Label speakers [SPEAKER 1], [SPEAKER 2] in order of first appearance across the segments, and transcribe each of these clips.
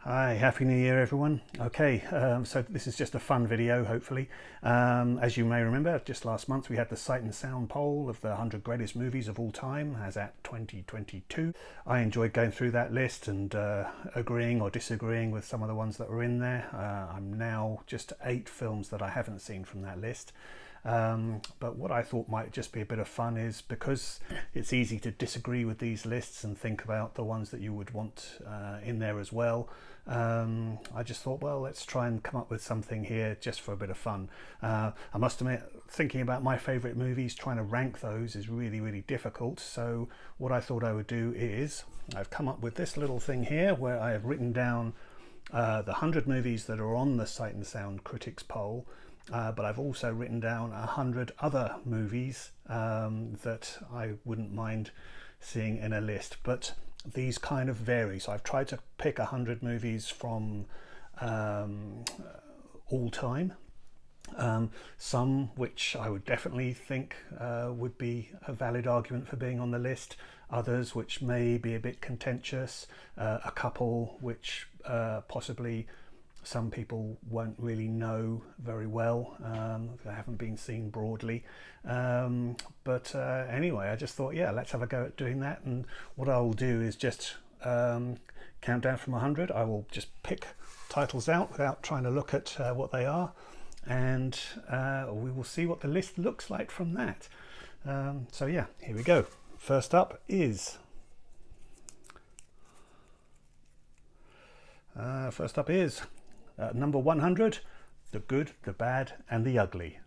[SPEAKER 1] Hi, Happy New Year everyone. Okay, so this is just a fun video, hopefully. As you may remember, just last month we had the Sight and Sound poll of the 100 greatest movies of all time, as at 2022. I enjoyed going through that list and agreeing or disagreeing with some of the ones that were in there. I'm now just 8 films that I haven't seen from that list. But what I thought might just be a bit of fun is, because it's easy to disagree with these lists and think about the ones that you would want in there as well. I just thought, well, let's try and come up with something here just for a bit of fun. I must admit, thinking about my favourite movies, trying to rank those is really difficult. So what I thought I would do is, I've come up with this little thing here where I have written down the 100 movies that are on the Sight and Sound Critics poll. But I've also written down 100 other movies that I wouldn't mind seeing in a list, but these kind of vary. So I've tried to pick 100 movies from all time, some which I would definitely think would be a valid argument for being on the list, others which may be a bit contentious, a couple which possibly some people won't really know very well. They haven't been seen broadly. But anyway, I just thought, yeah, let's have a go at doing that. And what I will do is just count down from 100. I will just pick titles out without trying to look at what they are. And we will see what the list looks like from that. So yeah, here we go. First up is... number 100, The Good, the Bad and the Ugly.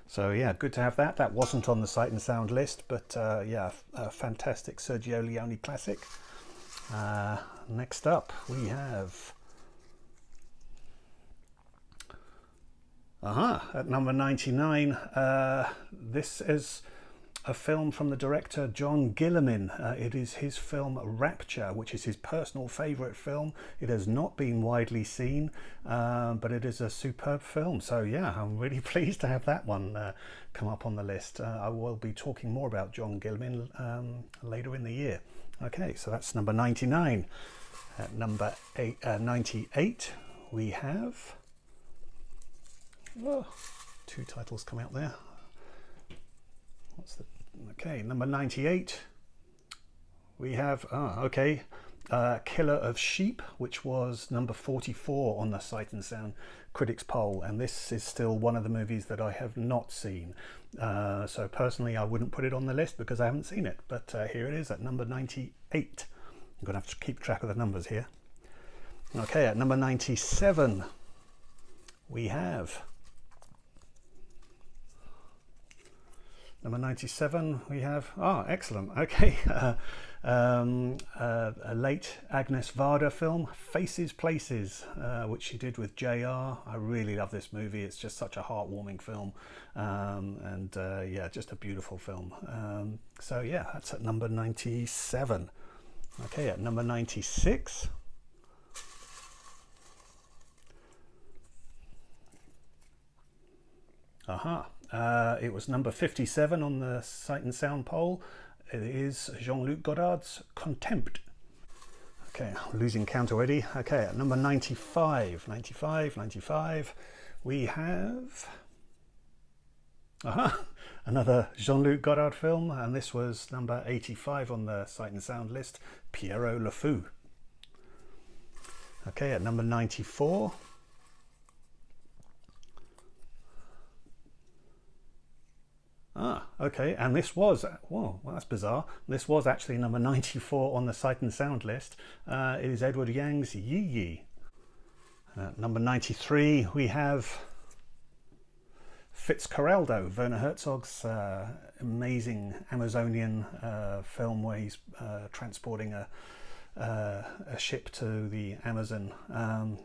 [SPEAKER 1] So yeah, good to have that. That wasn't on the Sight and Sound list, but yeah, a fantastic Sergio Leone classic. Next up we have... at number 99, this is a film from the director John Guillermin. It is his film Rapture, which is his personal favourite film. It has not been widely seen, but it is a superb film. So yeah, I'm really pleased to have that one come up on the list. I will be talking more about John Guillermin later in the year. Okay, so that's number 99. At number 98, we have... Oh, 2 titles come out there. What's the... Okay, number 98, we have Killer of Sheep, which was number 44 on the Sight and Sound Critics poll, and this is still one of the movies that I have not seen. So personally I wouldn't put it on the list because I haven't seen it, but here it is at number 98. I'm gonna have to keep track of the numbers here. Okay, at number 97 we have... Number 97, we have, excellent, okay, a late Agnes Varda film, Faces Places, which she did with JR. I really love this movie. It's just such a heartwarming film, and yeah, just a beautiful film. So yeah, that's at number 97. Okay, at number 96. It was number 57 on the Sight and Sound poll. It is Jean-Luc Godard's Contempt. Okay, losing count already. Okay, at number 95, we have... another Jean-Luc Godard film, and this was number 85 on the Sight and Sound list, Pierrot Le Fou. Okay, at number 94... okay, and this was, well, that's bizarre. This was actually number 94 on the Sight and Sound list. It is Edward Yang's Yi Yi. Number 93, we have Fitzcarraldo, Werner Herzog's amazing Amazonian film where he's transporting a ship to the Amazon.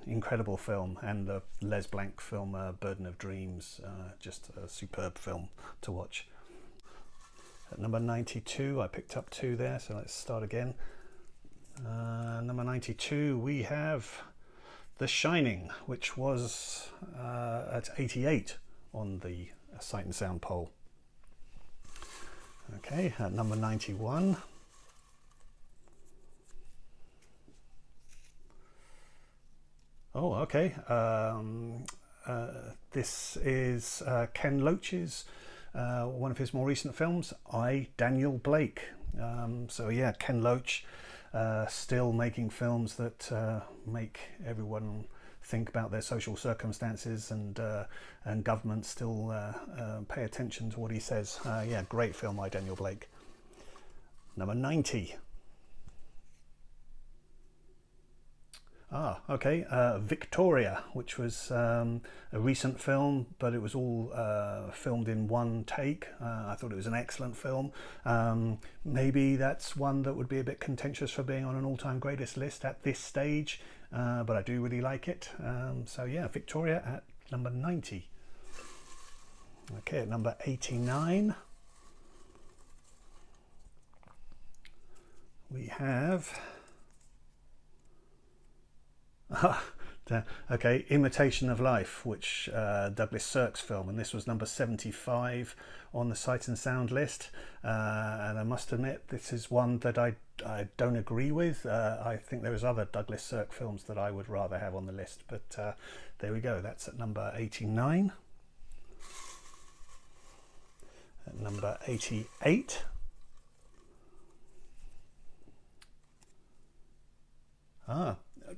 [SPEAKER 1] Incredible film. And the Les Blanc film Burden of Dreams, just a superb film to watch. At number 92, I picked up 2 there, so let's start again. Number 92, we have The Shining, which was at 88 on the Sight and Sound poll. Okay, at number 91, Oh, okay. This is Ken Loach's one of his more recent films, I, Daniel Blake. So yeah, Ken Loach still making films that make everyone think about their social circumstances, and governments still pay attention to what he says. Yeah, great film, I, Daniel Blake. Number 90. Ah, okay. Victoria, which was a recent film, but it was all filmed in one take. I thought it was an excellent film. Maybe that's one that would be a bit contentious for being on an all-time greatest list at this stage, but I do really like it. So yeah, Victoria at number 90. Okay, at number 89, we have... Okay, Imitation of Life, which Douglas Sirk's film, and this was number 75 on the Sight and Sound list. And I must admit, this is one that I don't agree with. I think there's other Douglas Sirk films that I would rather have on the list, but there we go. That's at number 89. At number 88.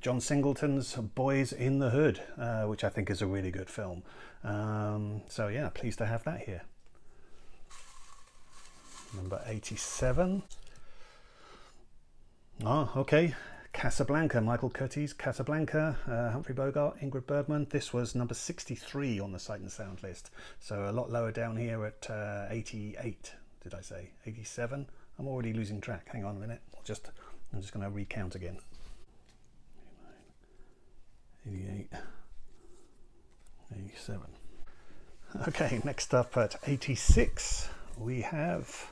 [SPEAKER 1] John Singleton's Boys in the Hood, which I think is a really good film. So yeah, pleased to have that here. Number 87. Oh, okay. Casablanca, Michael Curtiz, Casablanca, Humphrey Bogart, Ingrid Bergman. This was number 63 on the Sight and Sound list. So a lot lower down here at 88. Did I say 87? I'm already losing track. Hang on a minute. I'm just going to recount again. 88, 87. Okay, next up at 86, we have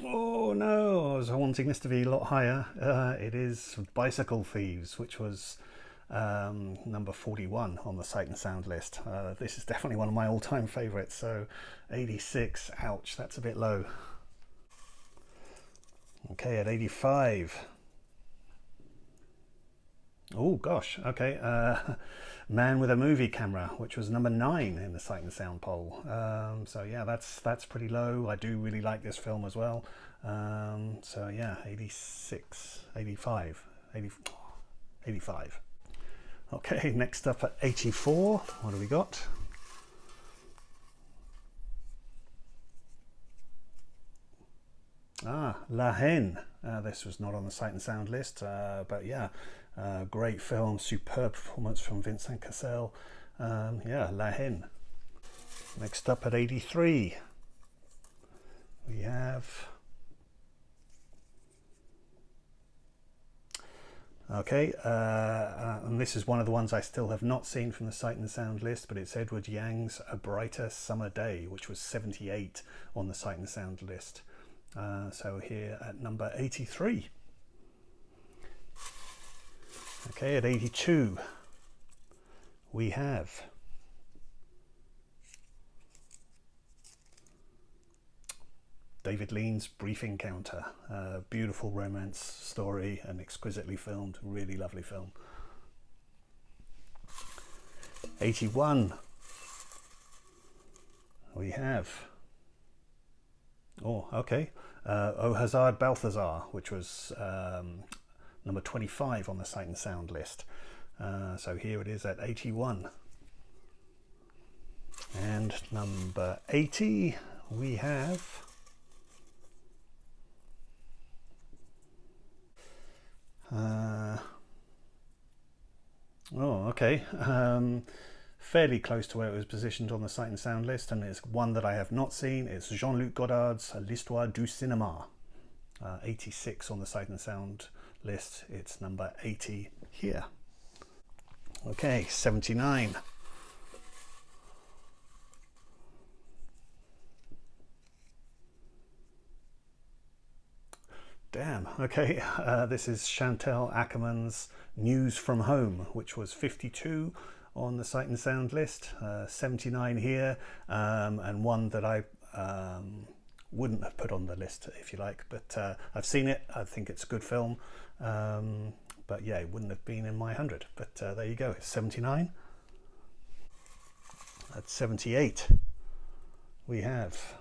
[SPEAKER 1] oh no, I was wanting this to be a lot higher. It is Bicycle Thieves, which was number 41 on the Sight and Sound list. This is definitely one of my all-time favorites, so 86, ouch, that's a bit low. Okay, at 85. Oh gosh, okay. Man with a Movie Camera, which was number 9 in the Sight and Sound poll. So yeah, that's pretty low. I do really like this film as well. So yeah, 86, 85, 80, 85. Okay, next up at 84, what do we got? La Haine. This was not on the Sight and Sound list, but yeah, great film, superb performance from Vincent Cassel. Yeah, La Haine. Next up at 83, we have... Okay, and this is one of the ones I still have not seen from the Sight and Sound list, but it's Edward Yang's A Brighter Summer Day, which was 78 on the Sight and Sound list. So here at number 83. Okay, at 82 we have David Lean's Brief Encounter. Beautiful romance story and exquisitely filmed, really lovely film. 81 we have O Hazard Balthazar, which was number 25 on the Sight and Sound list. So here it is at 81. And number 80 we have fairly close to where it was positioned on the Sight and Sound list, and it's one that I have not seen. It's Jean-Luc Godard's L'Histoire du Cinéma, 86 on the Sight and Sound list. It's number 80 here. Okay, 79. Damn, okay, this is Chantal Ackerman's News from Home, which was 52 on the Sight and Sound list, 79 here, and one that I wouldn't have put on the list, if you like, but I've seen it. I think it's a good film, but yeah, it wouldn't have been in my 100. But there you go. It's 79. At 78 we have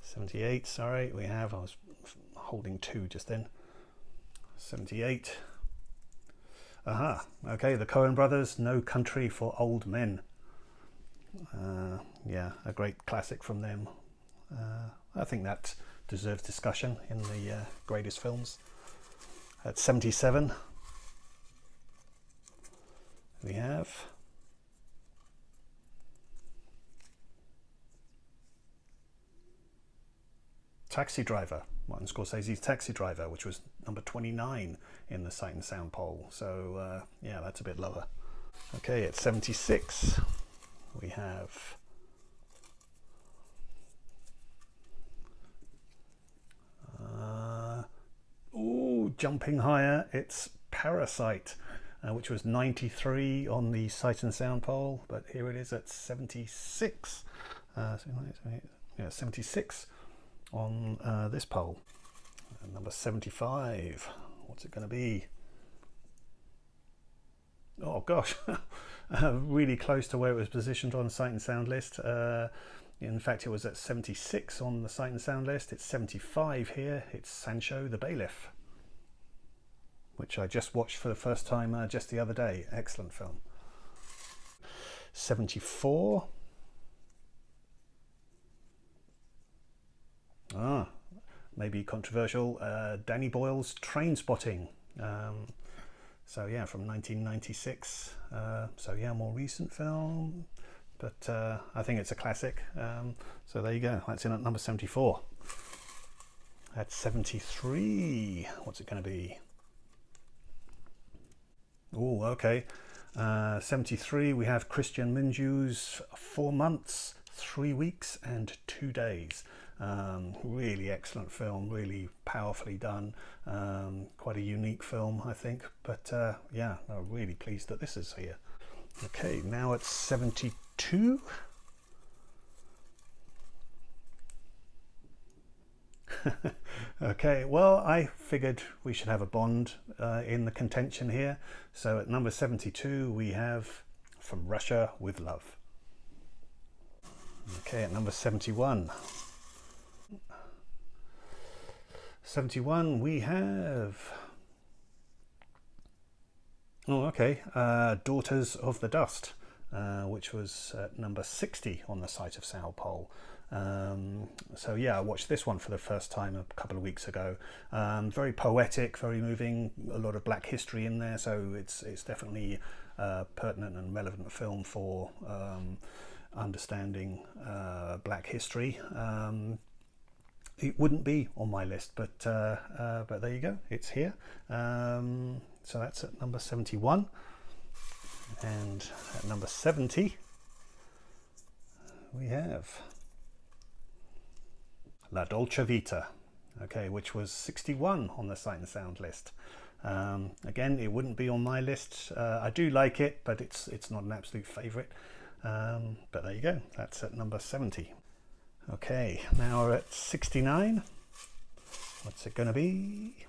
[SPEAKER 1] 78, sorry, we have, I was holding 2 just then. 78. Aha, okay, the Coen brothers, No Country for Old Men. Yeah, a great classic from them. I think that deserves discussion in the greatest films. At 77 we have Taxi Driver, Martin Scorsese's Taxi Driver, which was number 29 in the Sight and Sound poll. So yeah, that's a bit lower. Okay, at 76 we have jumping higher, it's Parasite, which was 93 on the Sight and Sound poll, but here it is at 76. Yeah, 76 on this poll. And number 75, what's it going to be? Oh gosh, really close to where it was positioned on the Sight and Sound list. In fact, it was at 76 on the Sight and Sound list. It's 75 here. It's Sancho the Bailiff, which I just watched for the first time just the other day. Excellent film. 74. Maybe controversial. Danny Boyle's Trainspotting. So yeah, from 1996. So yeah, more recent film, but I think it's a classic. So there you go. That's in at number 74. At 73, what's it going to be? Oh, okay. 73, we have Christian Minju's 4 months, 3 weeks and 2 days. Really excellent film, really powerfully done. Quite a unique film, I think, but yeah, I'm really pleased that this is here. Okay, now it's 72. Okay, well, I figured we should have a Bond in the contention here. So at number 72 we have From Russia with Love. Okay, at number 71. 71 we have, Daughters of the Dust, which was at number 60 on the Sight of Sound poll. So yeah, I watched this one for the first time a couple of weeks ago. Very poetic, very moving, a lot of black history in there, so it's definitely a pertinent and relevant film for understanding black history. It wouldn't be on my list, but there you go, it's here. So that's at number 71, and at number 70 we have La Dolce Vita, okay, which was 61 on the Sight and Sound list. Again, it wouldn't be on my list. I do like it, but it's not an absolute favourite. But there you go, that's at number 70. Okay, now we're at 69. What's it going to be?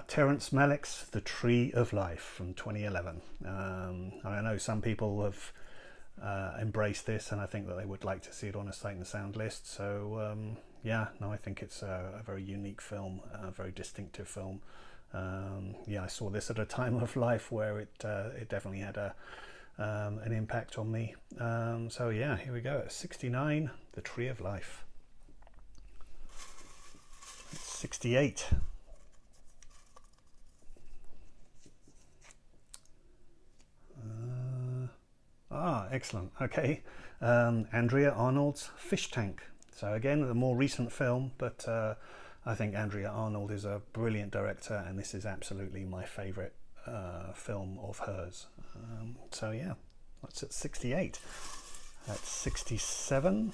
[SPEAKER 1] Terrence Malick's The Tree of Life from 2011. I know some people have embraced this, and I think that they would like to see it on a Sight and Sound list. So yeah, no, I think it's a very unique film, a very distinctive film. Yeah, I saw this at a time of life where it definitely had an impact on me. So yeah, here we go at 69, The Tree of Life. 68. Excellent. Okay, Andrea Arnold's Fish Tank. So again, a more recent film, but I think Andrea Arnold is a brilliant director, and this is absolutely my favourite film of hers. So yeah, that's at 68. At 67.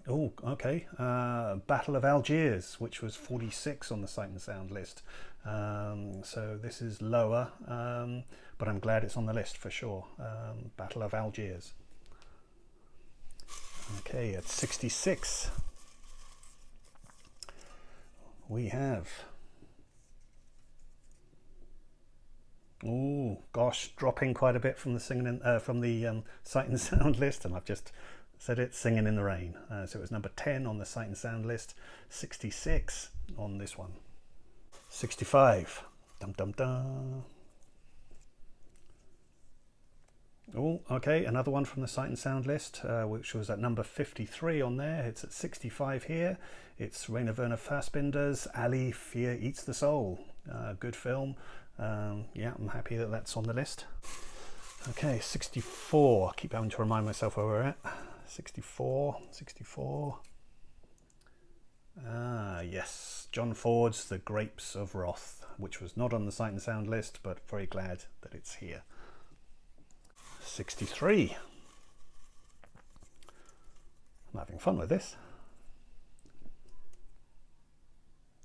[SPEAKER 1] Oh, okay. Battle of Algiers, which was 46 on the Sight and Sound list. So this is lower, but I'm glad it's on the list for sure. Battle of Algiers. Okay, at 66, we have... Oh gosh, dropping quite a bit from the Sight and Sound list, and I've just said it, Singing in the Rain. So it was number 10 on the Sight and Sound list, 66 on this one. 65. Dum dum dum. Oh, okay, another one from the Sight and Sound list, which was at number 53 on there. It's at 65 here. It's Rainer Werner Fassbinder's Ali, Fear Eats the Soul. Good film. Yeah, I'm happy that that's on the list. Okay, 64. Keep having to remind myself where we're at. 64. Yes, John Ford's The Grapes of Wrath, which was not on the Sight and Sound list, but very glad that it's here. 63. I'm having fun with this.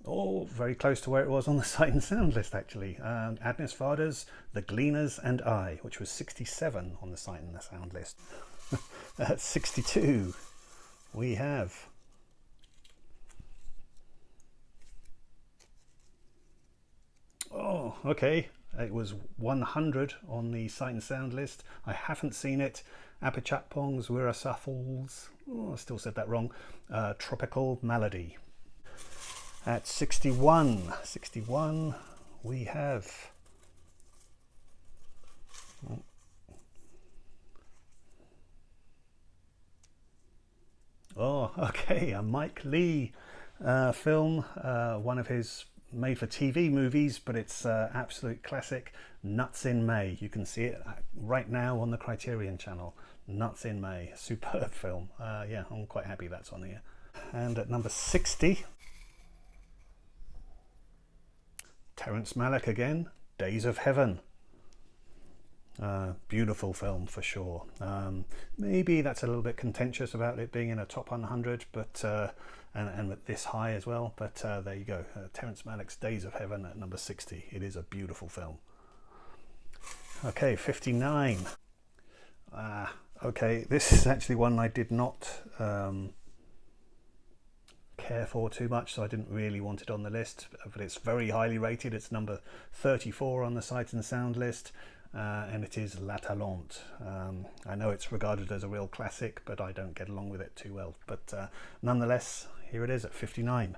[SPEAKER 1] Oh, very close to where it was on the Sight and Sound list, actually. Agnes Varda's The Gleaners and I, which was 67 on the Sight and the Sound list. At 62, we have... Oh, okay. It was 100 on the Sight and Sound list. I haven't seen it. Apichatpong's Wirasathal's... Oh, I still said that wrong. Tropical Malady. At 61, we have... Oh, okay, a Mike Leigh film, one of his made-for-TV movies, but it's absolute classic, Nuts in May. You can see it right now on the Criterion channel. Nuts in May, superb film. Yeah, I'm quite happy that's on here. And at number 60, Terrence Malick again, Days of Heaven. Beautiful film for sure. Maybe that's a little bit contentious about it being in a top 100, but and with this high as well. But there you go, Terrence Malick's Days of Heaven at number 60. It is a beautiful film. Okay, 59. Okay, this is actually one I did not care for too much, so I didn't really want it on the list, but it's very highly rated. It's number 34 on the Sight and Sound list, and it is La Talente. I know it's regarded as a real classic, but I don't get along with it too well. But nonetheless, here it is at 59.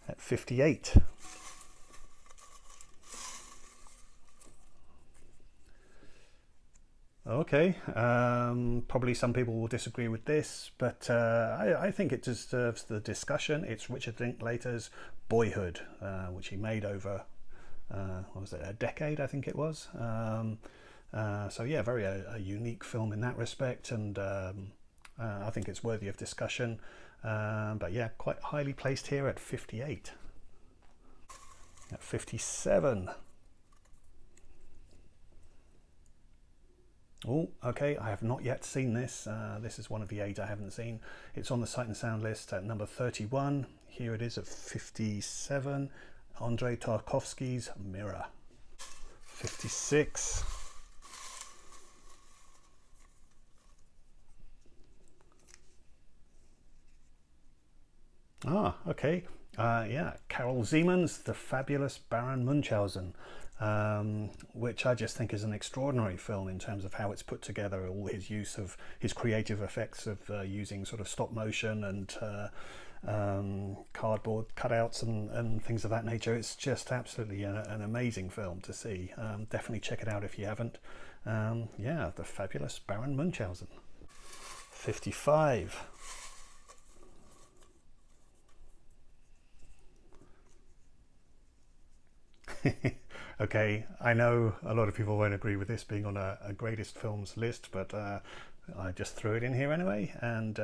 [SPEAKER 1] At 58, okay, probably some people will disagree with this, but I think it deserves the discussion. It's Richard Linklater's Boyhood, which he made over, what was it, a decade, I think it was. So yeah, very a unique film in that respect, and I think it's worthy of discussion. But yeah, quite highly placed here at 58. At 57. Oh, okay, I have not yet seen this. This is one of the 8 I haven't seen. It's on the Sight and Sound list at number 31. Here it is at 57. Andrei Tarkovsky's Mirror. 56. Ah, okay. Yeah, Carol Siemens, The Fabulous Baron Munchausen, which I just think is an extraordinary film in terms of how it's put together, all his use of his creative effects of using sort of stop motion and cardboard cutouts and things of that nature. It's just absolutely an amazing film to see. Definitely check it out if you haven't. Yeah, The Fabulous Baron Munchausen. 55. Okay, I know a lot of people won't agree with this being on a greatest films list, but I just threw it in here anyway, and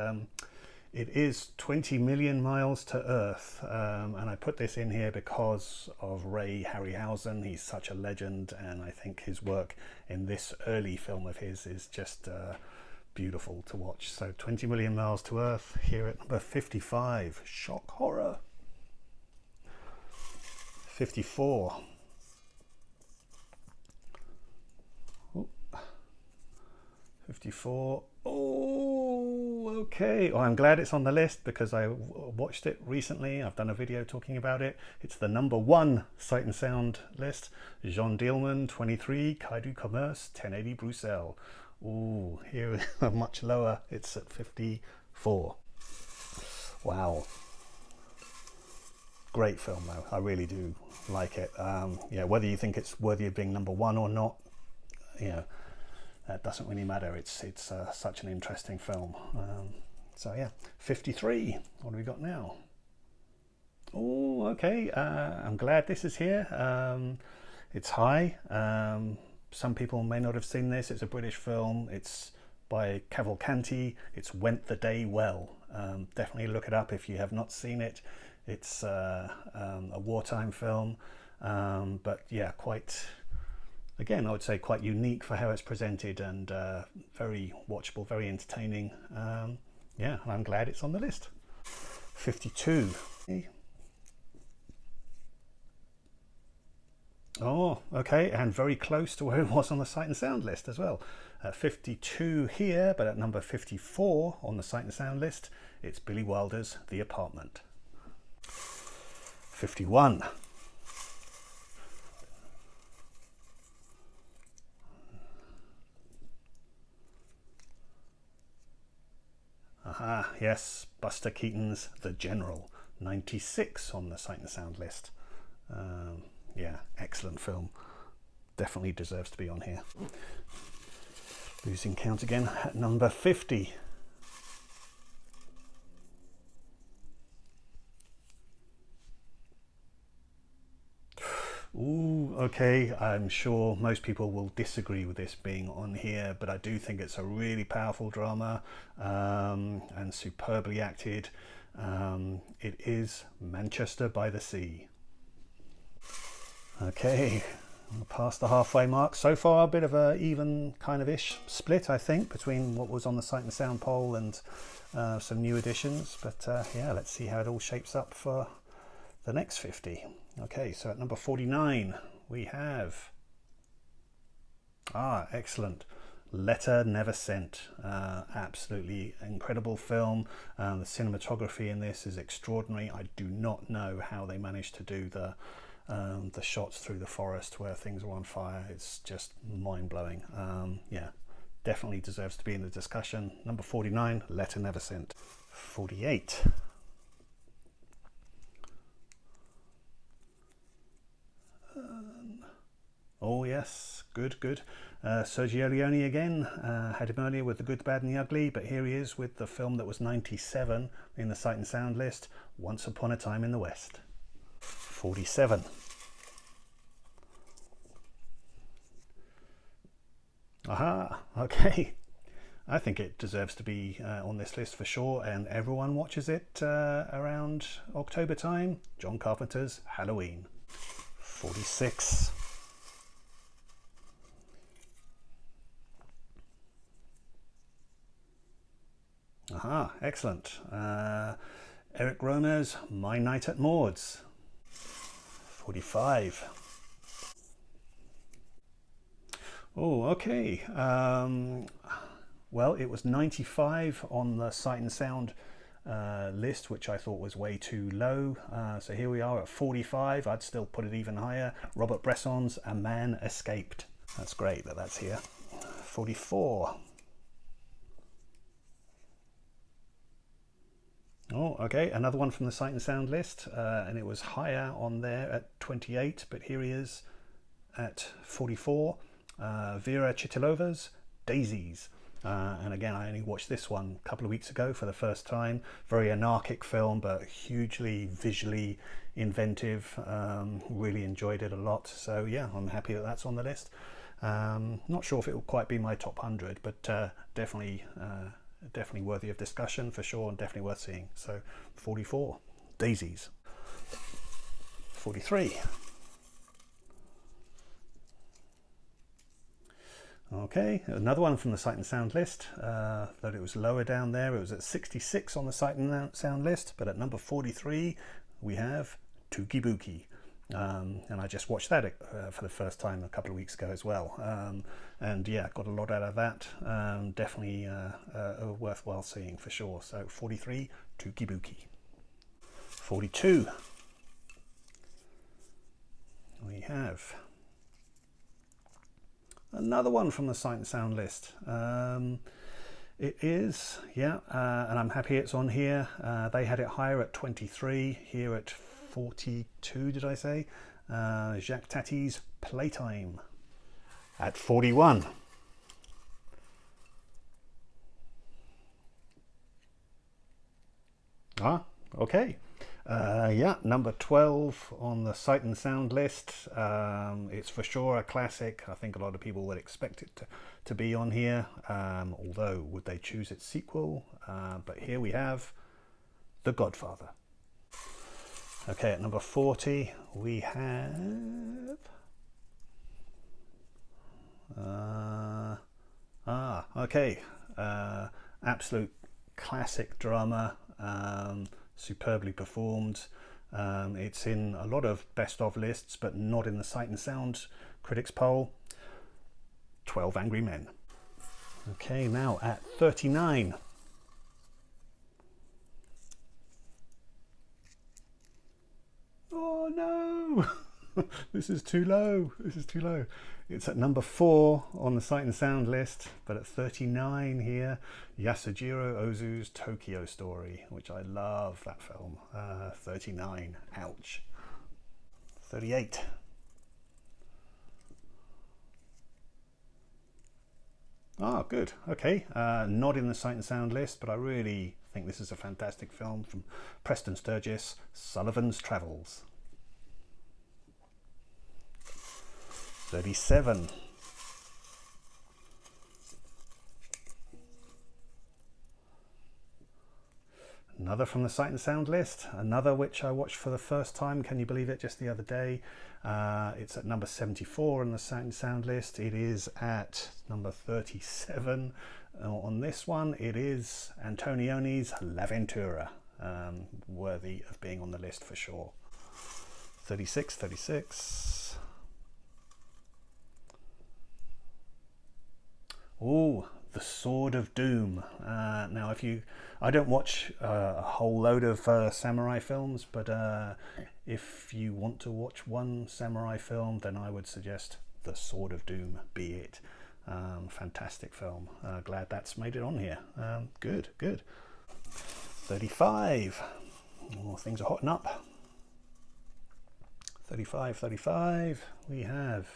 [SPEAKER 1] it is 20 Million Miles to Earth, and I put this in here because of Ray Harryhausen. He's such a legend, and I think his work in this early film of his is just beautiful to watch. So 20 Million Miles to Earth here at number 55, shock horror. 54. Ooh. 54. Oh, okay. Well, I'm glad it's on the list because I watched it recently. I've done a video talking about it. It's the number 1 Sight and Sound list. Jean Dielman, 23, Quai du Commerce, 1080 Bruxelles. Ooh, here much lower. It's at 54. Wow. Great film though. I really do like it. Yeah, whether you think it's worthy of being number 1 or not, you know, that doesn't really matter. It's such an interesting film. So yeah, 53. What do we got now? Oh, okay. I'm glad this is here. It's high. Some people may not have seen this. It's a British film. It's by Cavalcanti. It's Went the Day Well. Definitely look it up if you have not seen it. It's a wartime film, but yeah, quite, again, I would say quite unique for how it's presented, and very watchable, very entertaining. Yeah, I'm glad it's on the list. 52. Oh, okay, and very close to where it was on the Sight and Sound list as well. 52 here, but at number 54 on the Sight and Sound list, it's Billy Wilder's The Apartment. 51. Aha, yes, Buster Keaton's The General, 96 on the Sight and Sound list. Yeah, excellent film. Definitely deserves to be on here. Losing count again at number 50. Ooh, okay, I'm sure most people will disagree with this being on here, but I do think it's a really powerful drama, and superbly acted. It is Manchester by the Sea. Okay, past the halfway mark. So far a bit of a even kind of ish split, I think, between what was on the Sight and Sound poll and some new additions, but yeah, let's see how it all shapes up for the next 50. Okay, so at number 49 we have excellent, Letter Never Sent. Absolutely incredible film. The cinematography in this is extraordinary. I do not know how they managed to do the shots through the forest where things are on fire. It's just mind-blowing. Yeah, definitely deserves to be in the discussion. Number 49, Letter Never Sent. 48. Oh yes, good. Sergio Leone again. Had him earlier with The Good, the Bad and the Ugly, but here he is with the film that was 97 in the Sight and Sound list, Once Upon a Time in the West. 47. Aha, okay. I think it deserves to be on this list for sure, and everyone watches it around October time. John Carpenter's Halloween. 46. Aha, excellent. Eric Romer's My Night at Maud's. 45. Oh, okay. Well, it was 95 on the Sight and Sound list, which I thought was way too low. So here we are at 45. I'd still put it even higher. Robert Bresson's A Man Escaped. That's great that that's here. 44. Oh, okay, another one from the Sight and Sound list, and it was higher on there at 28, but here he is at 44. Vera Chytilova's Daisies. And again, I only watched this one a couple of weeks ago for the first time. Very anarchic film, but hugely visually inventive. Really enjoyed it a lot. So yeah, I'm happy that that's on the list. Not sure if it will quite be my top 100, but definitely worthy of discussion for sure, and definitely worth seeing. So 44, Daisies. 43. Okay, another one from the Sight and Sound list, though it was lower down there. It was at 66 on the Sight and Sound list, but at number 43 we have Tuki Buki. And I just watched that for the first time a couple of weeks ago as well. And yeah, got a lot out of that. Definitely worthwhile seeing for sure. So 43, Tuki Buki. 42, we have another one from the Sight and Sound list. It is, yeah, and I'm happy it's on here. They had it higher at 23, here at 42, did I say? Jacques Tati's Playtime at 41. Ah, okay. Yeah, number 12 on the Sight and Sound list. It's for sure a classic. I think a lot of people would expect it to be on here, although would they choose its sequel? But here we have The Godfather. Okay, at number 40 we have okay, absolute classic drama, superbly performed. It's in a lot of best of lists, but not in the Sight and Sound critics poll. 12 Angry Men. Okay, now at 39. Oh no! This is too low. This is too low. It's at number 4 on the Sight and Sound list, but at 39 here, Yasujiro Ozu's Tokyo Story, which I love that film. 39. Ouch. 38. Ah, good. Okay. Not in the Sight and Sound list, but I really think this is a fantastic film from Preston Sturges, Sullivan's Travels. 37. Another from the Sight and Sound list, another which I watched for the first time, can you believe it, just the other day. It's at number 74 on the Sight and Sound list. It is at number 37 on this one. It is Antonioni's L'Avventura, worthy of being on the list for sure. 36. Oh, The Sword of Doom. Now, I don't watch a whole load of samurai films, but if you want to watch one samurai film, then I would suggest The Sword of Doom be it. Fantastic film. Glad that's made it on here. Good. 35. Oh, things are hotting up. 35. We have...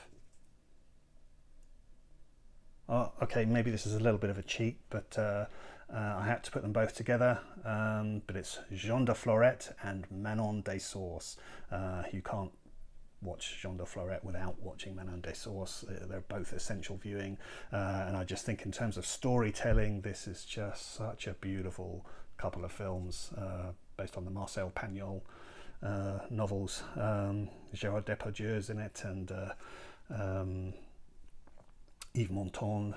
[SPEAKER 1] Oh, okay, maybe this is a little bit of a cheat, but I had to put them both together. But it's Jean de Florette and Manon des Sources. You can't watch Jean de Florette without watching Manon des Sources. They're both essential viewing. And I just think in terms of storytelling, this is just such a beautiful couple of films based on the Marcel Pagnol novels. Gérard Depardieu's in it, and Yves Montand,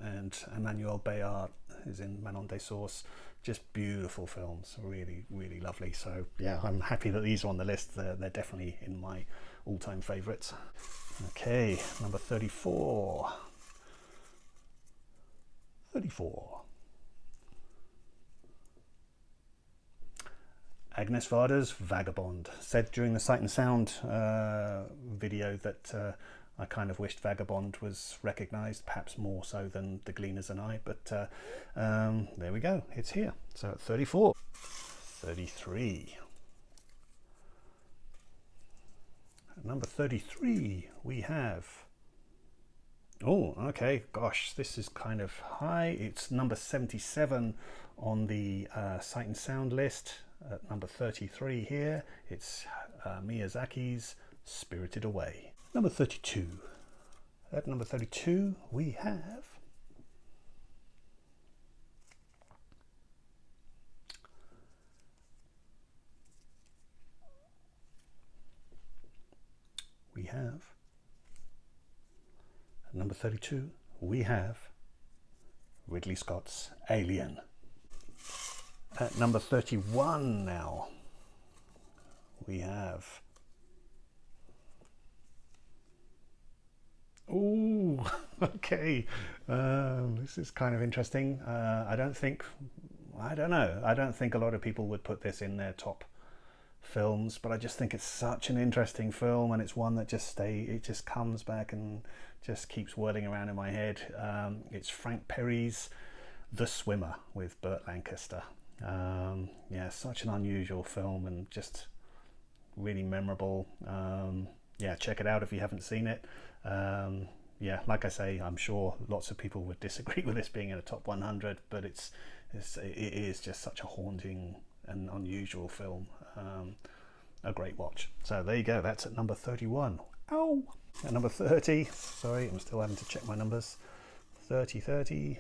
[SPEAKER 1] and Emmanuel Béart is in Manon des Sources. Just beautiful films, really lovely. So yeah, I'm happy that these are on the list. They're definitely in my all-time favourites. Okay, number 34. Agnes Varda's Vagabond. Said during the Sight and Sound video that I kind of wished Vagabond was recognised, perhaps more so than The Gleaners and I, but there we go, it's here. So at 34. 33. At number 33 we have... Oh, okay, gosh, this is kind of high. It's number 77 on the Sight and Sound list. At number 33 here, it's Miyazaki's Spirited Away. Number 32. At number 32 we have... number 32, we have Ridley Scott's Alien. At number 31 now, we have... Ooh, okay. This is kind of interesting. I don't think a lot of people would put this in their top films, but I just think it's such an interesting film, and it's one that it just comes back and just keeps whirling around in my head. It's Frank Perry's The Swimmer with Burt Lancaster. Yeah, such an unusual film and just really memorable. Yeah, check it out if you haven't seen it. Yeah, like I say, I'm sure lots of people would disagree with this being in a top 100, but it is just such a haunting and unusual film. A great watch. So there you go, that's at number 31. Ow! At number 30, sorry, I'm still having to check my numbers. 30.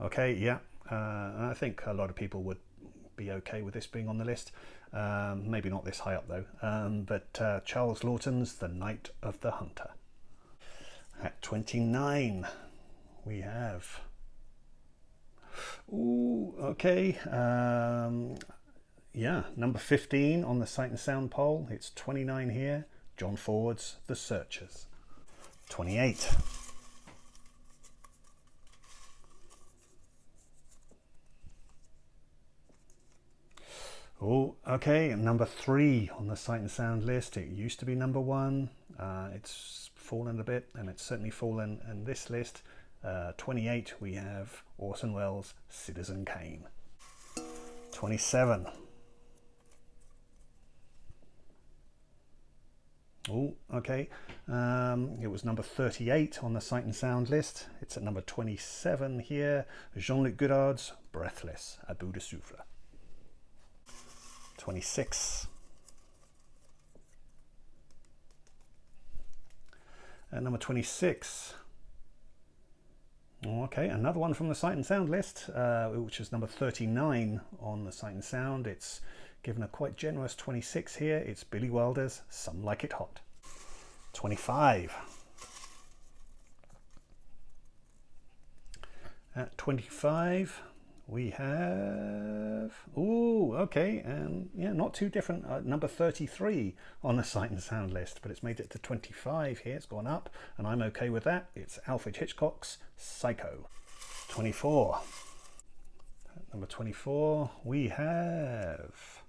[SPEAKER 1] Okay, yeah. I think a lot of people would be okay with this being on the list. Maybe not this high up though. But Charles Laughton's The Night of the Hunter. At 29, we have... Ooh, okay. Yeah, number 15 on the Sight and Sound poll. It's 29 here. John Ford's The Searchers. 28. Oh, okay, number 3 on the Sight and Sound list. It used to be number 1. It's fallen a bit, and it's certainly fallen in this list. 28, we have Orson Welles' Citizen Kane. 27. Oh, okay. It was number 38 on the Sight and Sound list. It's at number 27 here. Jean-Luc Godard's Breathless, à bout de souffle. 26. At number 26. Okay, another one from the Sight and Sound list, which is number 39 on the Sight and Sound. It's given a quite generous 26 here. It's Billy Wilder's Some Like It Hot. 25. At 25, we have... Ooh, okay, and yeah, not too different. Number 33 on the Sight and Sound list, but it's made it to 25 here. It's gone up, and I'm okay with that. It's Alfred Hitchcock's Psycho. 24. At number 24, we have...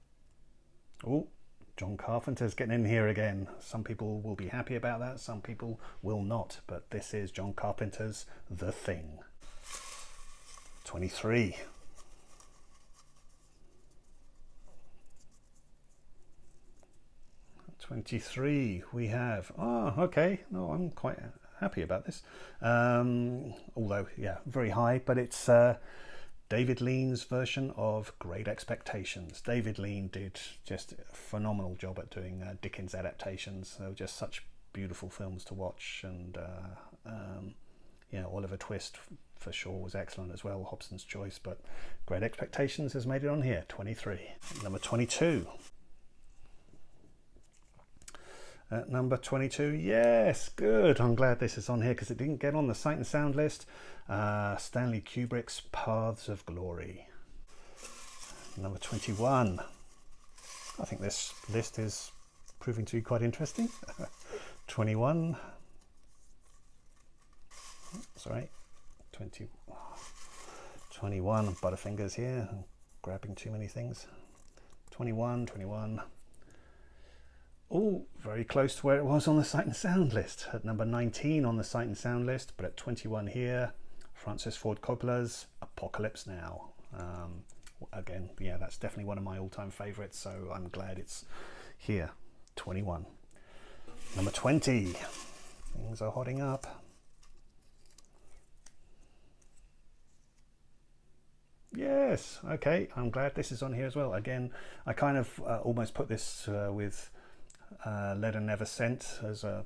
[SPEAKER 1] Oh, John Carpenter's getting in here again. Some people will be happy about that, some people will not, but this is John Carpenter's The Thing. 23. At 23 we have, oh okay, no, I'm quite happy about this, although yeah, very high, but it's David Lean's version of Great Expectations. David Lean did just a phenomenal job at doing Dickens adaptations. They were just such beautiful films to watch, and yeah, Oliver Twist for sure was excellent as well, Hobson's Choice, but Great Expectations has made it on here, 23. Number 22. At number 22, yes, good. I'm glad this is on here because it didn't get on the Sight and Sound list. Stanley Kubrick's Paths of Glory. Number 21. I think this list is proving to be quite interesting. 21. Sorry, 21. Butterfingers here. I'm grabbing too many things. 21. Oh, very close to where it was on the Sight and Sound list. At number 19 on the Sight and Sound list, but at 21 here, Francis Ford Coppola's Apocalypse Now. Again, yeah, that's definitely one of my all-time favourites, so I'm glad it's here. 21. Number 20. Things are hotting up. Yes, okay, I'm glad this is on here as well. Again, I kind of almost put this with Letter Never Sent as I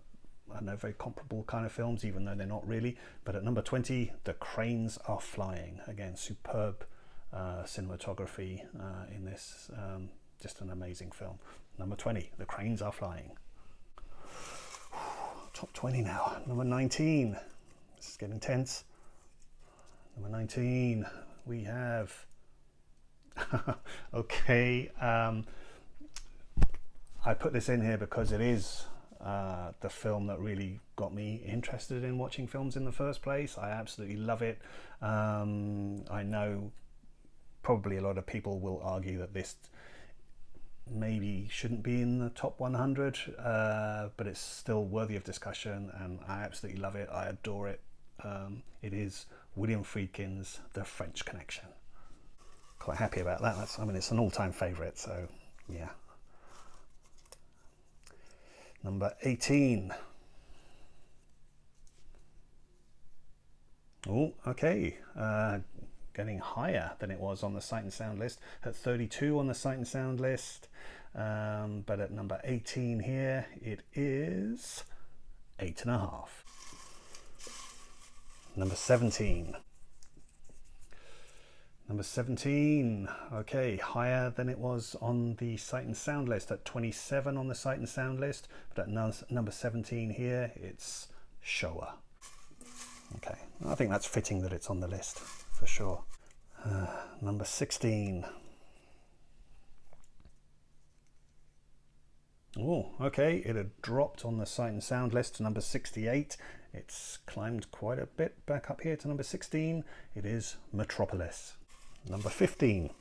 [SPEAKER 1] know, very comparable kind of films, even though they're not really. But at number 20, The Cranes Are Flying. Again, superb cinematography in this, just an amazing film. Number 20, The Cranes Are Flying. Top 20 now. Number 19. This is getting tense. Number 19, we have... okay, I put this in here because it is the film that really got me interested in watching films in the first place. I absolutely love it. I know probably a lot of people will argue that this maybe shouldn't be in the top 100, but it's still worthy of discussion, and I absolutely love it. I adore it. It is William Friedkin's The French Connection. Quite happy about that. I mean, it's an all-time favourite, so yeah. Number 18. Oh, okay. Getting higher than it was on the Sight and Sound list. At 32 on the Sight and Sound list. But at number 18 here, it is 8.5. Number 17. Number 17, okay, higher than it was on the Sight and Sound list, at 27 on the Sight and Sound list, but at number 17 here, it's Showa. Okay, I think that's fitting that it's on the list, for sure. Number 16. Oh, okay, it had dropped on the Sight and Sound list to number 68. It's climbed quite a bit back up here to number 16. It is Metropolis. Number 15.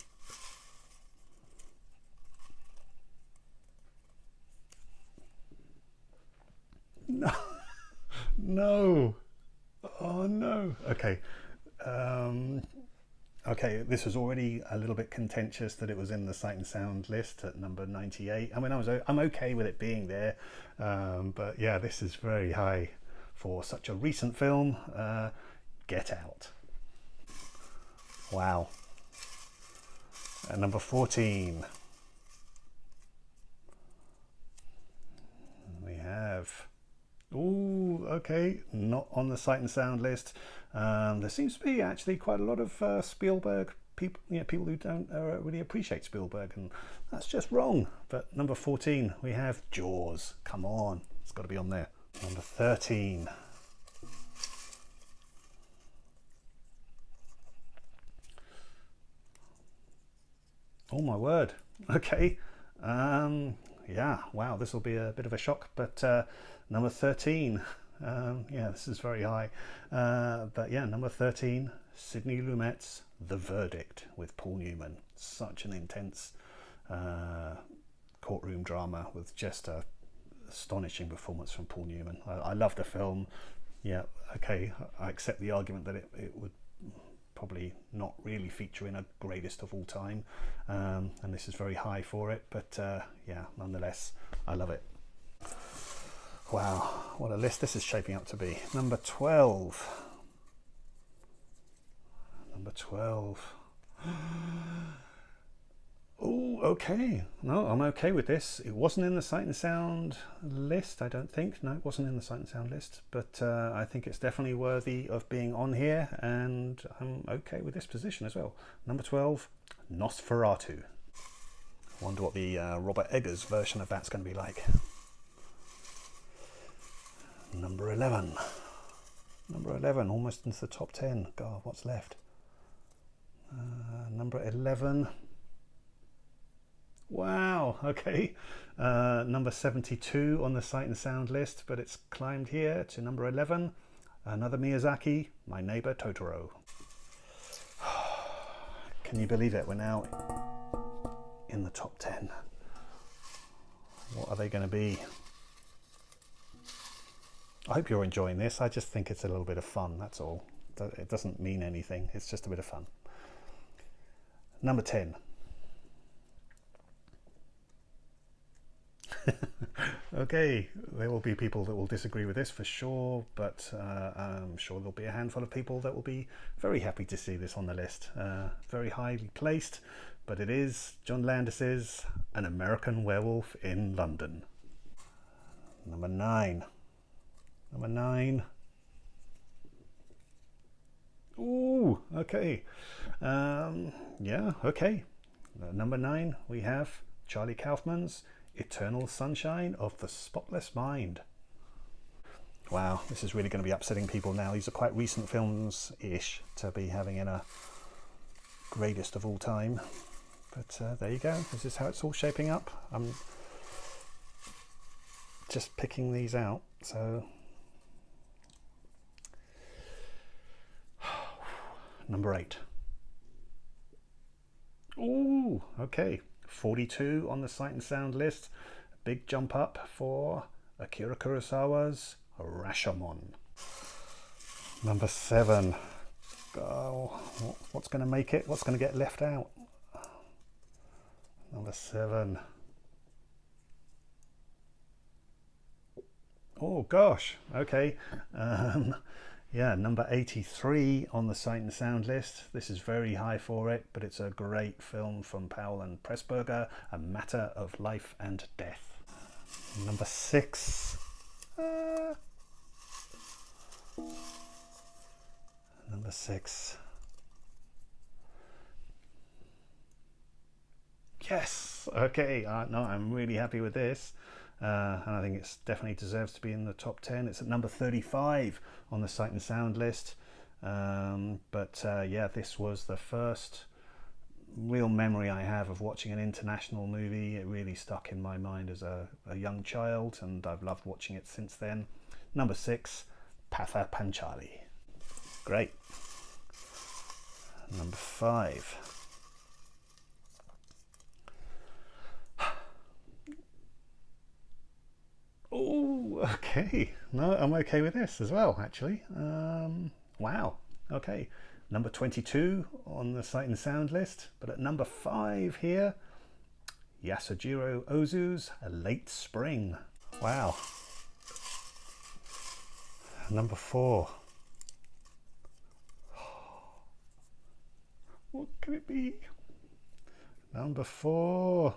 [SPEAKER 1] No. No. Oh no. Okay. Okay, this was already a little bit contentious that it was in the Sight and Sound list at number 98. I mean, I'm okay with it being there, but yeah, this is very high for such a recent film. Get Out. Wow. At number 14, we have, oh, okay, not on the Sight and Sound list. There seems to be actually quite a lot of Spielberg people, people who don't really appreciate Spielberg, and that's just wrong. But number 14, we have Jaws. Come on, it's got to be on there. Number 13. Oh my word. Okay. Yeah, wow, this will be a bit of a shock, but number 13. Yeah, this is very high. But yeah, number 13, Sidney Lumet's The Verdict with Paul Newman. Such an intense courtroom drama with just a astonishing performance from Paul Newman. I love the film. Yeah, okay, I accept the argument that it would probably not really feature in a greatest of all time, and this is very high for it, but yeah, nonetheless, I love it. Wow, what a list this is shaping up to be. Number 12. Number 12. Oh, okay. No, I'm okay with this. It wasn't in the Sight and Sound list, I don't think. No, it wasn't in the Sight and Sound list, but I think it's definitely worthy of being on here, and I'm okay with this position as well. Number 12, Nosferatu. I wonder what the Robert Eggers version of that's going to be like. Number 11. Number 11, almost into the top 10. God, what's left? Number 11. Wow, okay. Number 72 on the Sight and Sound list, but it's climbed here to number 11. Another Miyazaki, My Neighbor Totoro. Can you believe it? We're now in the top 10. What are they going to be? I hope you're enjoying this. I just think it's a little bit of fun, that's all. It doesn't mean anything. It's just a bit of fun. Number 10. Okay, there will be people that will disagree with this for sure, but I'm sure there'll be a handful of people that will be very happy to see this on the list. Very highly placed, but it is John Landis's An American Werewolf in London. Number 9. Number 9. Ooh, okay. Yeah, okay. Number 9, we have Charlie Kaufman's Eternal Sunshine of the Spotless Mind. Wow, this is really going to be upsetting people now. These are quite recent films-ish to be having in a greatest of all time. But there you go. This is how it's all shaping up. I'm just picking these out. So number 8. Ooh, okay. 42 on the Sight and Sound list. A big jump up for Akira Kurosawa's Rashomon. Number 7. Oh, what's going to make it? What's going to get left out? Number 7. Oh gosh, okay. Yeah, number 83 on the Sight and Sound list. This is very high for it, but it's a great film from Powell and Pressburger, A Matter of Life and Death. Number 6. Number 6. Yes, okay. No, I'm really happy with this. And I think it definitely deserves to be in the top 10. It's at number 35 on the Sight and Sound list. Yeah, this was the first real memory I have of watching an international movie. It really stuck in my mind as a young child, and I've loved watching it since then. Number 6, Patha Panchali. Great. Number 5. Oh, okay. No, I'm okay with this as well, actually. Wow. Okay. Number 22 on the Sight and Sound list, but at number 5 here, Yasujiro Ozu's Late Spring. Wow. Number 4. What could it be? Number 4.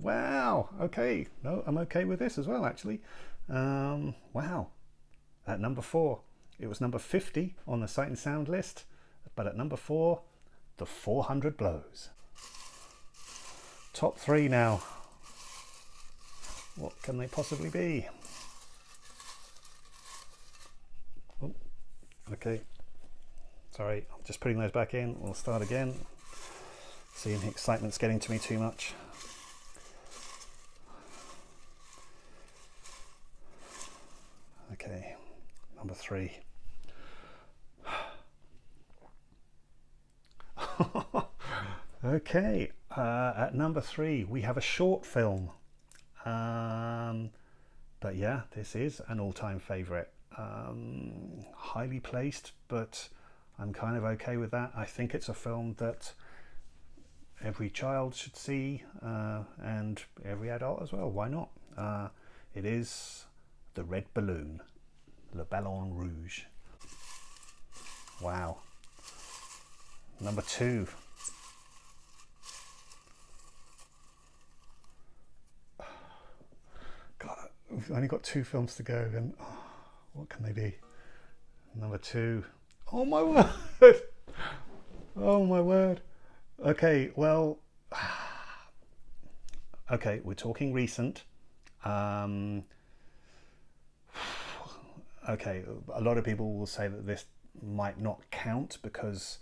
[SPEAKER 1] Wow, okay. No, I'm okay with this as well, actually. Wow. At number 4. It was number 50 on the Sight and Sound list, but at number 4, The 400 Blows. Top 3 now. What can they possibly be? Oh, okay. Sorry, I'm just putting those back in. We'll start again. Seeing the excitement's getting to me too much. Okay, number 3. Okay, at number 3 we have a short film. But yeah, this is an all-time favourite. Highly placed, but I'm kind of okay with that. I think it's a film that every child should see, and every adult as well. Why not? It is The Red Balloon, Le Ballon Rouge. Wow. Number 2. God, we've only got 2 films to go, and what can they be? Number 2. Oh my word! Oh my word. Okay, well, okay, we're talking recent. Okay, a lot of people will say that this might not count because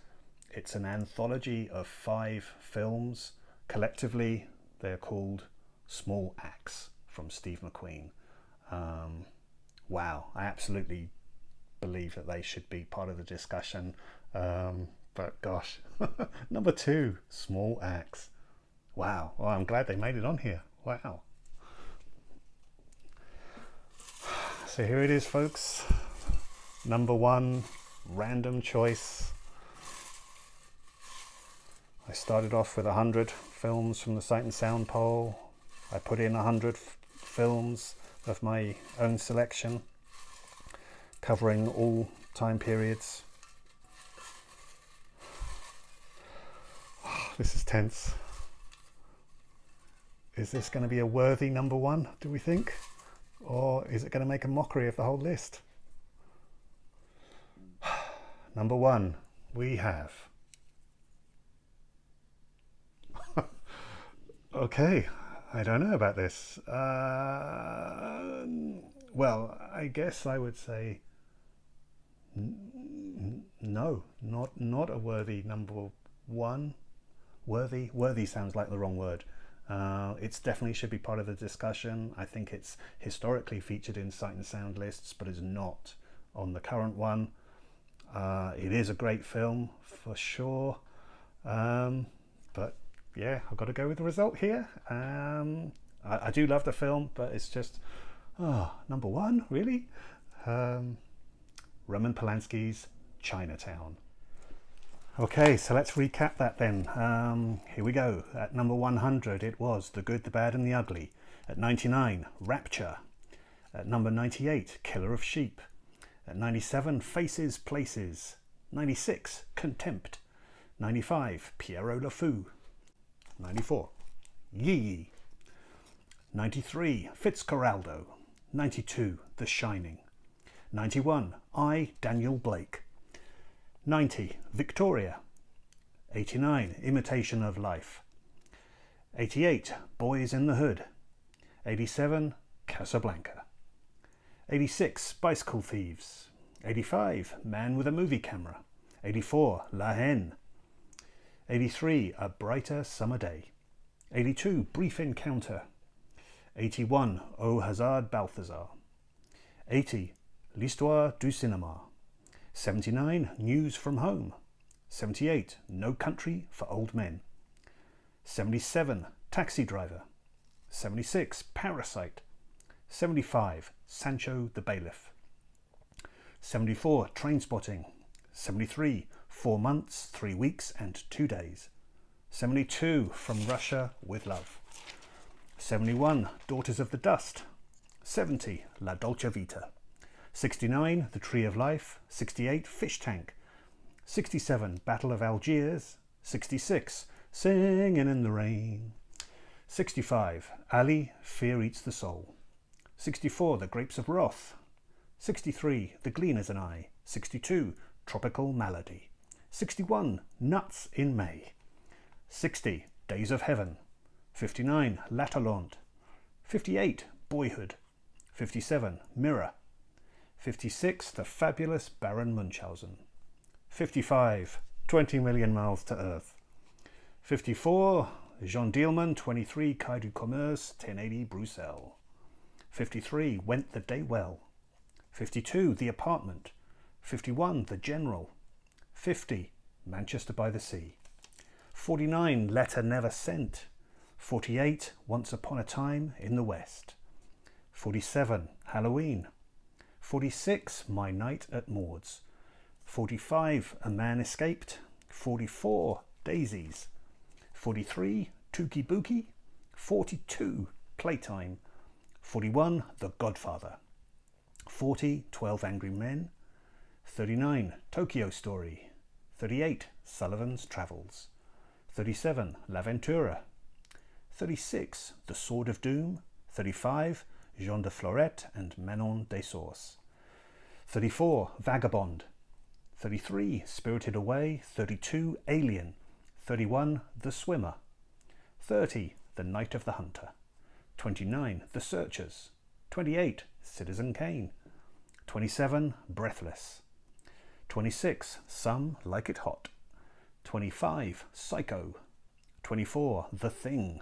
[SPEAKER 1] it's an anthology of 5 films. Collectively, they're called Small Acts from Steve McQueen. Wow, I absolutely believe that they should be part of the discussion. But gosh, number 2, Small Acts. Wow, well, I'm glad they made it on here. Wow. So here it is, folks. Number 1, random choice. I started off with 100 films from the Sight and Sound poll. I put in 100 films of my own selection, covering all time periods. Oh, this is tense. Is this going to be a worthy number 1, do we think? Or is it going to make a mockery of the whole list? Number 1, we have... Okay, I don't know about this. Well, I guess I would say no, not a worthy number one. Worthy sounds like the wrong word. It's definitely should be part of the discussion. I think it's historically featured in Sight and Sound lists, but is not on the current one. It is a great film for sure, but yeah, I've got to go with the result here. I do love the film, but it's just number one, really. Roman Polanski's Chinatown. Okay, so let's recap that then. Here we go. At number 100, it was The Good, the Bad and the Ugly. At 99, Rapture. At number 98, Killer of Sheep. At 97, Faces, Places. 96, Contempt. 95, Pierrot le Fou. 94, Yee Yee. 93, Fitzcarraldo. 92, The Shining. 91, I, Daniel Blake. 90, Victoria. 89, Imitation of Life. 88, Boys in the Hood. 87, Casablanca. 86, Bicycle Thieves. 85, Man with a Movie Camera. 84, La Haine. 83, A Brighter Summer Day. 82, Brief Encounter. 81, Au Hasard Balthazar. 80, L'Histoire du Cinéma. 79, News from Home. 78, No Country for Old Men. 77, Taxi Driver. 76, Parasite. 75, Sancho the Bailiff. 74, Trainspotting. 73, 4 months, 3 weeks and 2 days. 72, From Russia with Love. 71, Daughters of the Dust. 70, La Dolce Vita. 69, The Tree of Life. 68, Fish Tank. 67, Battle of Algiers. 66, Singing in the Rain. 65, Ali, Fear Eats the Soul. 64, The Grapes of Wrath. 63, The Gleaners and I. 62, Tropical Malady. 61, Nuts in May. 60, Days of Heaven. 59, L'Atalante. 58, Boyhood. 57, Mirror. 56, The Fabulous Baron Munchausen. 55, 20 Million Miles to Earth. 54, Jean Dielman, 23, Quai du Commerce, 1080 Bruxelles. 53, Went the Day Well. 52, The Apartment. 51, The General. 50, Manchester by the Sea. 49, Letter Never Sent. 48, Once Upon a Time in the West. 47, Halloween. 46, My Night at Maud's. 45, A Man Escaped. 44, Daisies. 43, Tuki Buki. 42, Playtime. 41, The Godfather. 40, 12 Angry Men. 39, Tokyo Story. 38, Sullivan's Travels. 37, L'Aventura. 36, The Sword of Doom. 35, Jean de Florette and Manon des Sources. 34, Vagabond. 33, Spirited Away. 32, Alien. 31, The Swimmer. 30, The Night of the Hunter. 29, The Searchers. 28, Citizen Kane. 27, Breathless. 26, Some Like It Hot. 25, Psycho. 24, The Thing.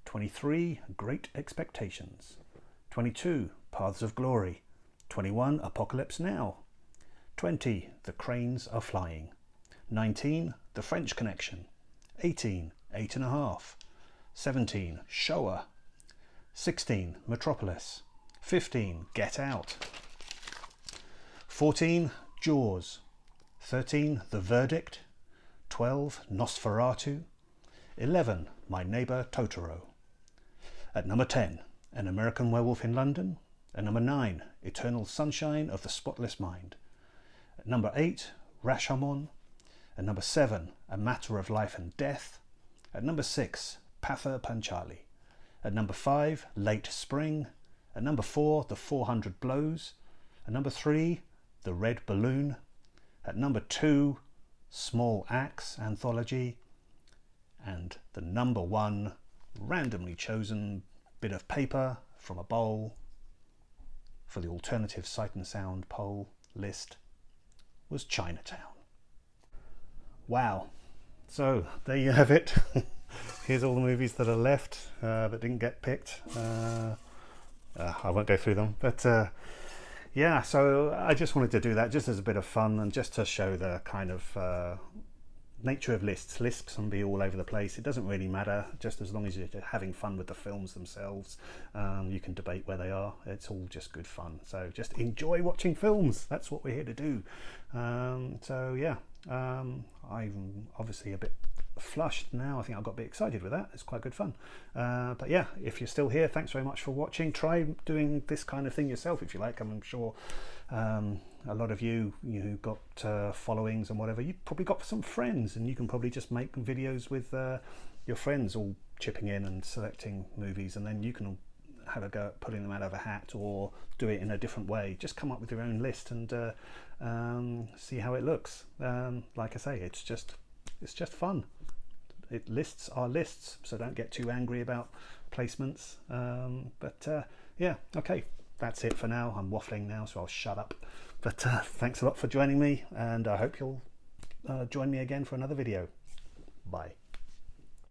[SPEAKER 1] 23, Great Expectations. 22, Paths of Glory. 21, Apocalypse Now. 20, The Cranes Are Flying. 19, The French Connection. 18, 8½. 17, Shoah. 16, Metropolis. 15, Get Out. 14, Jaws. 13, The Verdict. 12, Nosferatu. 11, My Neighbor Totoro. At number 10, An American Werewolf in London. At number 9, Eternal Sunshine of the Spotless Mind. At number 8, Rashomon. At number 7, A Matter of Life and Death. At number 6, Pather Panchali. At number 5, Late Spring. At number 4, The 400 Blows. At number 3, The Red Balloon. At number 2, Small Axe Anthology. And the number 1 randomly chosen bit of paper from a bowl, for the alternative Sight and Sound poll list was Chinatown. Wow, so there you have it. Here's all the movies that are left that didn't get picked. I won't go through them, but yeah, so I just wanted to do that just as a bit of fun and just to show the kind of nature of lists. Lists can be all over the place. It doesn't really matter, just as long as you're having fun with the films themselves. You can debate where they are. It's all just good fun. So just enjoy watching films. That's what we're here to do. So yeah, I'm obviously a bit flushed now. I think I got a bit excited with that. It's quite good fun. But yeah, if you're still here, thanks very much for watching. Try doing this kind of thing yourself if you like. I'm sure a lot of you who got followings and whatever, you probably got some friends, and you can probably just make videos with your friends all chipping in and selecting movies, and then you can have a go at putting them out of a hat or do it in a different way. Just come up with your own list and see how it looks. Like I say, it's just fun. Lists are lists, so don't get too angry about placements. Yeah, okay, that's it for now. I'm waffling now, so I'll shut up. But thanks a lot for joining me, and I hope you'll join me again for another video. Bye.